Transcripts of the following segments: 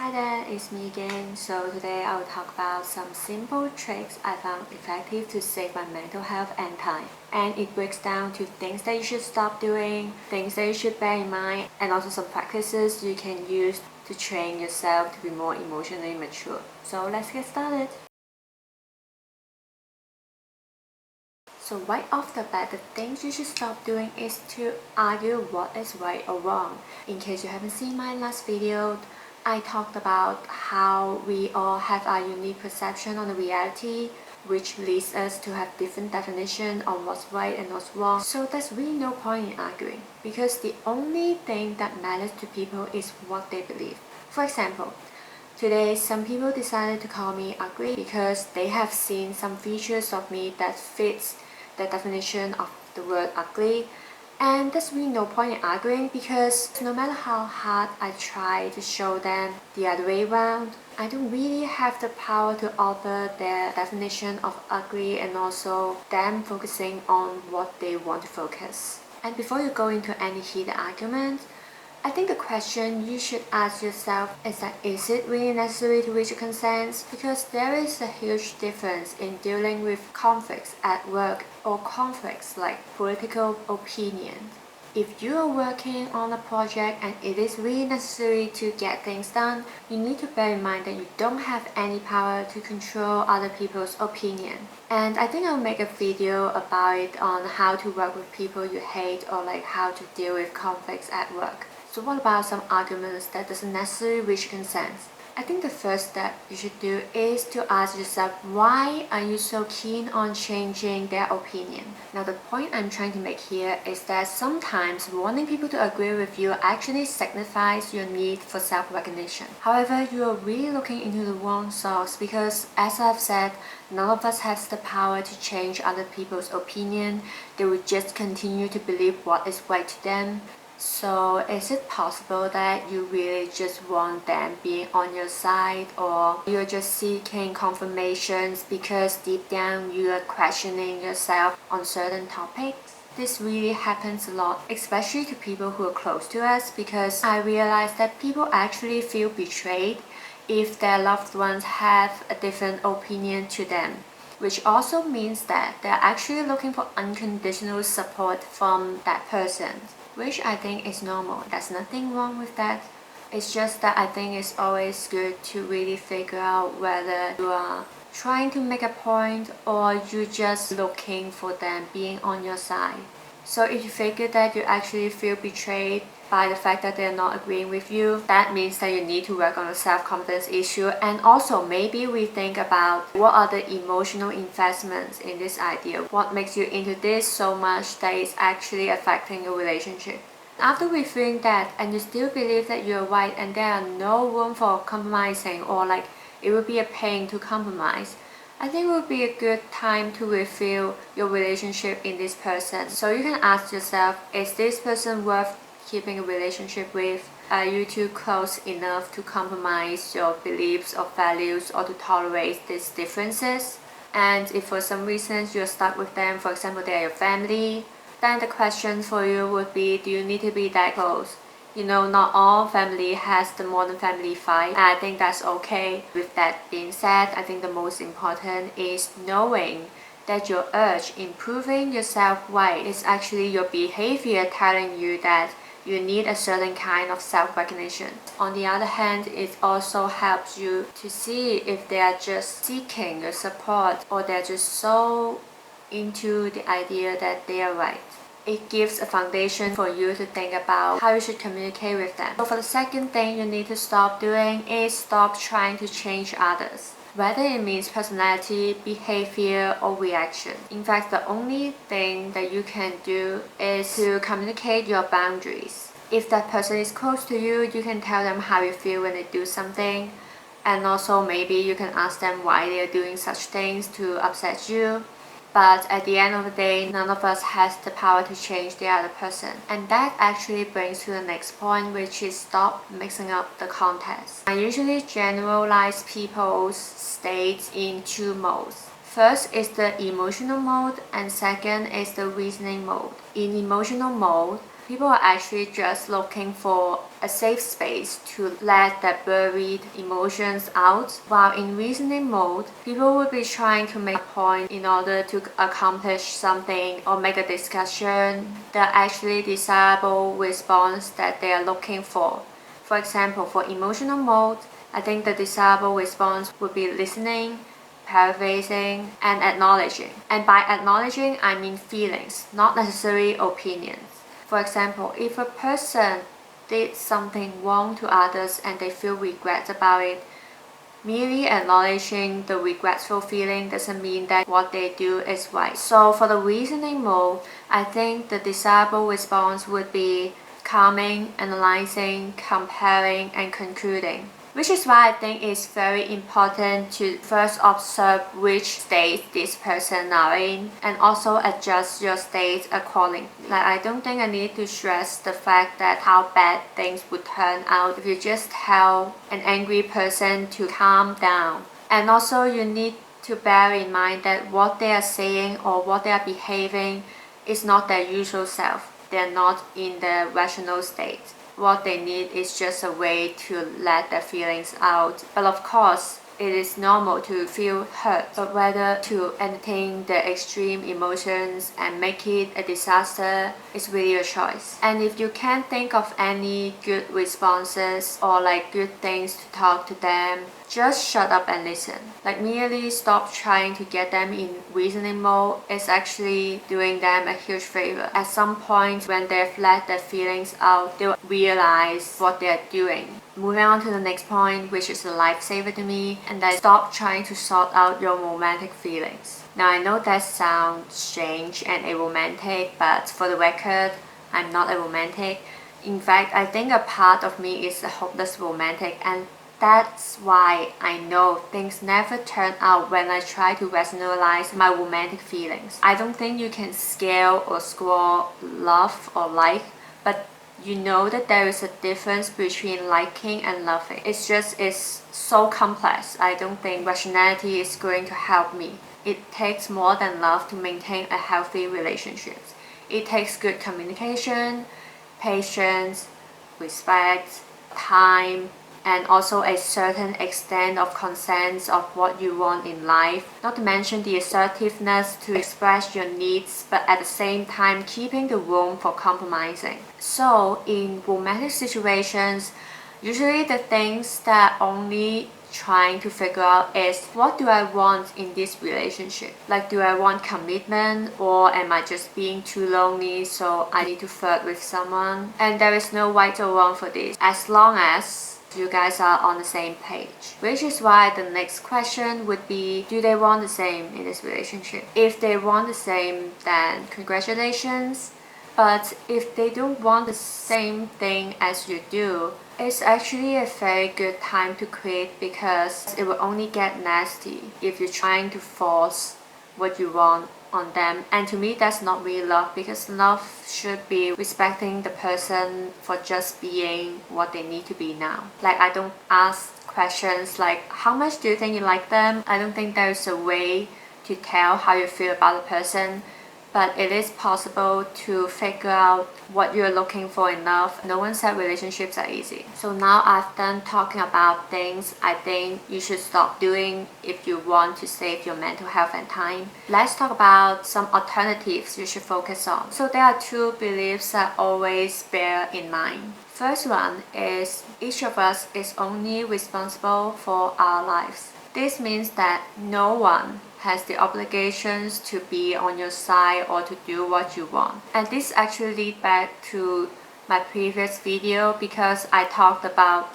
Hi there, it's me again. So today I will talk about some simple tricks I found effective to save my mental health and time. And it breaks down to things that you should stop doing, things that you should bear in mind, and also some practices you can use to train yourself to be more emotionally mature. So let's get started. So right off the bat, the things you should stop doing is to argue what is right or wrong. In case you haven't seen my last video, I talked about how we all have our unique perception on the reality, which leads us to have different definition on what's right and what's wrong. So there's really no point in arguing, because the only thing that matters to people is what they believe. For example, today, some people decided to call me ugly because they have seen some features of me that fits the definition of the word ugly. And there's really no point in arguing, because no matter how hard I try to show them the other way around, I don't really have the power to alter their definition of ugly, and also them focusing on what they want to focus. And before you go into any heated argument, I think the question you should ask yourself is that, is it really necessary to reach a consensus? Because there is a huge difference in dealing with conflicts at work or conflicts like political opinion. If you are working on a project and it is really necessary to get things done, you need to bear in mind that you don't have any power to control other people's opinion. And I think I'll make a video about it on how to work with people you hate, or like how to deal with conflicts at work. So what about some arguments that doesn't necessarily reach consensus? I think the first step you should do is to ask yourself, why are you so keen on changing their opinion? Now, the point I'm trying to make here is that sometimes wanting people to agree with you actually signifies your need for self-recognition. However, you are really looking into the wrong source, because as I've said, none of us has the power to change other people's opinion. They will just continue to believe what is right to them. So is it possible that you really just want them being on your side, or you're just seeking confirmations because deep down you are questioning yourself on certain topics? This really happens a lot, especially to people who are close to us, because I realized that people actually feel betrayed if their loved ones have a different opinion to them, which also means that they're actually looking for unconditional support from that person, which I think is normal. There's nothing wrong with that. It's just that I think it's always good to really figure out whether you are trying to make a point or you're just looking for them being on your side. So if you figure that you actually feel betrayed by the fact that they're not agreeing with you, that means that you need to work on the self-confidence issue, and also maybe we think about what are the emotional investments in this idea. What makes you into this so much that it's actually affecting your relationship? After reviewing that, and you still believe that you're right and there are no room for compromising, or like it would be a pain to compromise, I think it would be a good time to review your relationship in this person. So you can ask yourself, is this person worth keeping a relationship with? Are you too close enough to compromise your beliefs or values, or to tolerate these differences? And if for some reason you're stuck with them, for example they are your family, then the question for you would be, do you need to be that close? You know, not all family has the modern family vibe, and I think that's okay. With that being said, I think the most important is knowing that your urge in proving yourself right is actually your behavior telling you that you need a certain kind of self-recognition. On the other hand, it also helps you to see if they are just seeking your support, or they're just so into the idea that they are right. It gives a foundation for you to think about how you should communicate with them. So for the second thing you need to stop doing is stop trying to change others, whether it means personality, behavior, or reaction. In fact, the only thing that you can do is to communicate your boundaries. If that person is close to you, you can tell them how you feel when they do something, and also maybe you can ask them why they are doing such things to upset you. But at the end of the day, none of us has the power to change the other person. And that actually brings to the next point, which is stop mixing up the context. I usually generalize people's states in two modes. First is the emotional mode, and second is the reasoning mode. In emotional mode, People are actually just looking for a safe space to let their buried emotions out, while in reasoning mode, people will be trying to make a point in order to accomplish something or make a discussion, the actually desirable response that they are looking for. For example, for emotional mode, I think the desirable response would be listening, paraphrasing, and acknowledging. And by acknowledging, I mean feelings, not necessarily opinions. For example, if a person did something wrong to others and they feel regret about it, merely acknowledging the regretful feeling doesn't mean that what they do is right. So for the reasoning mode, I think the desirable response would be calming, analyzing, comparing, and concluding. Which is why I think it's very important to first observe which state this person are in and also adjust your state accordingly. Like, I don't think I need to stress the fact that how bad things would turn out if you just tell an angry person to calm down. And also you need to bear in mind that what they are saying or what they are behaving is not their usual self. They're not in the rational state. What they need is just a way to let their feelings out. But of course, it is normal to feel hurt, but whether to entertain the extreme emotions and make it a disaster is really a choice. And if you can't think of any good responses or like good things to talk to them, just shut up and listen. Like, merely stop trying to get them in reasoning mode is actually doing them a huge favor. At some point when they've let their feelings out, they'll realize what they're doing. Moving on to the next point, which is a lifesaver to me, and that stop trying to sort out your romantic feelings. Now, I know that sounds strange and aromantic, but for the record, I'm not a romantic. In fact, I think a part of me is a hopeless romantic, and that's why I know things never turn out when I try to rationalize my romantic feelings. I don't think you can scale or score love or like, but you know that there is a difference between liking and loving. It's so complex. I don't think rationality is going to help me. It takes more than love to maintain a healthy relationship. It takes good communication, patience, respect, time, and also a certain extent of consent of what you want in life. Not to mention the assertiveness to express your needs, but at the same time keeping the room for compromising. So in romantic situations, usually the things that only trying to figure out is, what do I want in this relationship? Like, do I want commitment, or am I just being too lonely so I need to flirt with someone? And there is no right or wrong for this, as long as you guys are on the same page. Which is why the next question would be, do they want the same in this relationship? If they want the same, then congratulations. But if they don't want the same thing as you do, it's actually a very good time to quit, because it will only get nasty if you're trying to force what you want on them. And to me, that's not really love, because love should be respecting the person for just being what they need to be now. Like, I don't ask questions like, how much do you think you like them? I don't think there's a way to tell how you feel about a person, but it is possible to figure out what you're looking for in love. No one said relationships are easy. So now I've done talking about things I think you should stop doing if you want to save your mental health and time. Let's talk about some alternatives you should focus on. So there are two beliefs that always bear in mind. First one is, each of us is only responsible for our lives. This means that no one has the obligations to be on your side or to do what you want. And this actually leads back to my previous video, because I talked about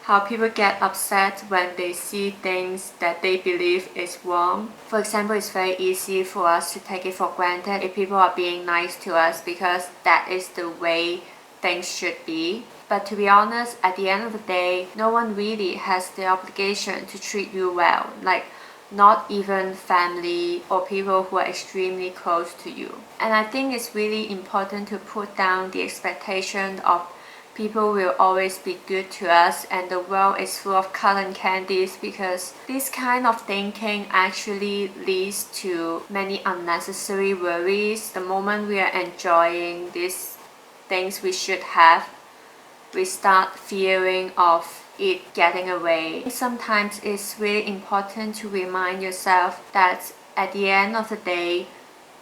how people get upset when they see things that they believe is wrong. For example, it's very easy for us to take it for granted if people are being nice to us, because that is the way things should be. But to be honest, at the end of the day, no one really has the obligation to treat you well. Like, not even family or people who are extremely close to you. And I think it's really important to put down the expectation of people will always be good to us and the world is full of cotton candies, because this kind of thinking actually leads to many unnecessary worries the moment we are enjoying this things we should have, we start fearing of it getting away. Sometimes it's really important to remind yourself that at the end of the day,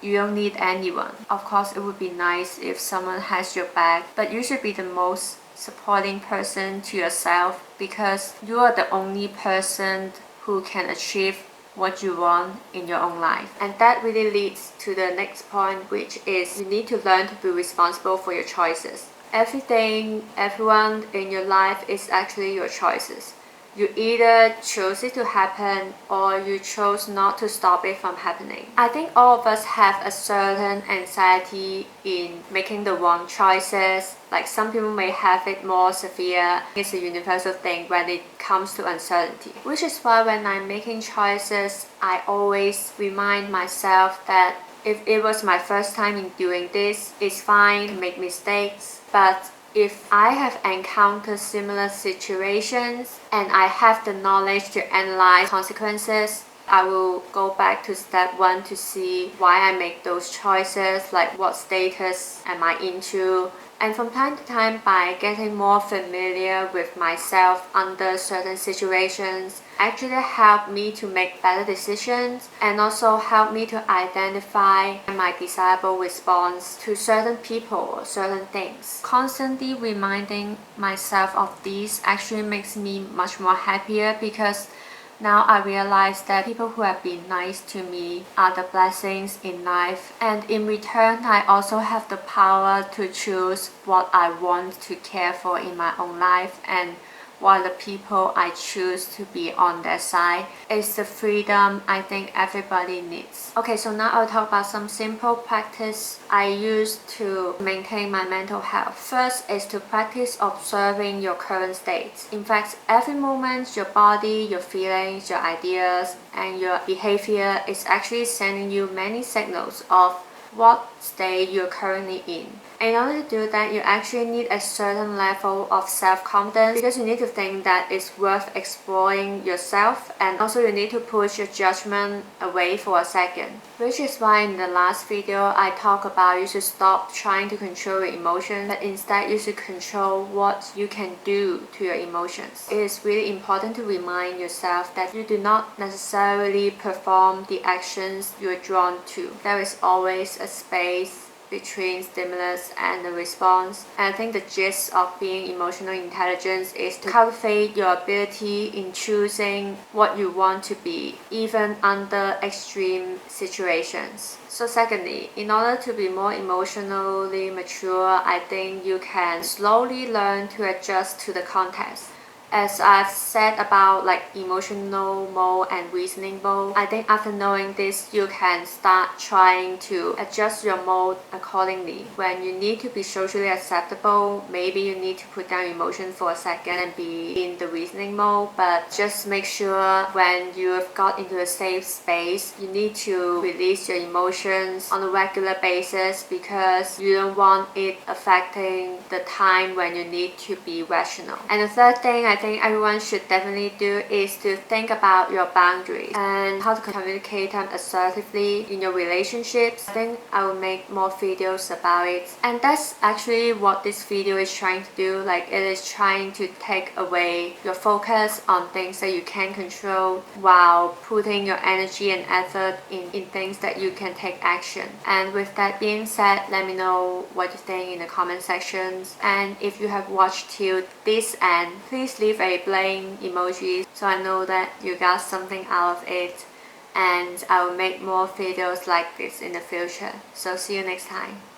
you don't need anyone. Of course, it would be nice if someone has your back, but you should be the most supporting person to yourself, because you are the only person who can achieve what you want in your own life. And that really leads to the next point, which is you need to learn to be responsible for your choices. Everything, everyone in your life is actually your choices. You either chose it to happen or you chose not to stop it from happening. I think all of us have a certain anxiety in making the wrong choices. Like some people may have it more severe. It's a universal thing when it comes to uncertainty. Which is why when I'm making choices, I always remind myself that if it was my first time in doing this, it's fine to make mistakes. But if I have encountered similar situations and I have the knowledge to analyze consequences, I will go back to step 1 to see why I make those choices, like what status am I into. And from time to time, by getting more familiar with myself under certain situations, actually help me to make better decisions and also help me to identify my desirable response to certain people or certain things. Constantly reminding myself of these actually makes me much more happier, because now I realize that people who have been nice to me are the blessings in life, and in return I also have the power to choose what I want to care for in my own life and what the people I choose to be on their side. It's the freedom I think everybody needs. Okay, so now I'll talk about some simple practice I use to maintain my mental health. First is to practice observing your current state. In fact, every moment your body, your feelings, your ideas, and your behavior is actually sending you many signals of what state you're currently in. In order to do that, you actually need a certain level of self-confidence, because you need to think that it's worth exploring yourself, and also you need to push your judgment away for a second. Which is why in the last video I talked about you should stop trying to control your emotions, but instead you should control what you can do to your emotions. It is really important to remind yourself that you do not necessarily perform the actions you're drawn to. There is always a space between stimulus and the response. And I think the gist of being emotional intelligence is to cultivate your ability in choosing what you want to be, even under extreme situations. So secondly, in order to be more emotionally mature, I think you can slowly learn to adjust to the context. As I've said about like emotional mode and reasoning mode, I think after knowing this, you can start trying to adjust your mode accordingly. When you need to be socially acceptable, maybe you need to put down emotion for a second and be in the reasoning mode, but just make sure when you have got into a safe space, you need to release your emotions on a regular basis, because you don't want it affecting the time when you need to be rational. And the third thing I think everyone should definitely do is to think about your boundaries and how to communicate them assertively in your relationships. I think I will make more videos about it, and that's actually what this video is trying to do. Like, it is trying to take away your focus on things that you can control while putting your energy and effort in things that you can take action. And with that being said, let me know what you think in the comment sections, and if you have watched till this end, please leave a blank emoji so I know that you got something out of it, and I will make more videos like this in the future. So see you next time.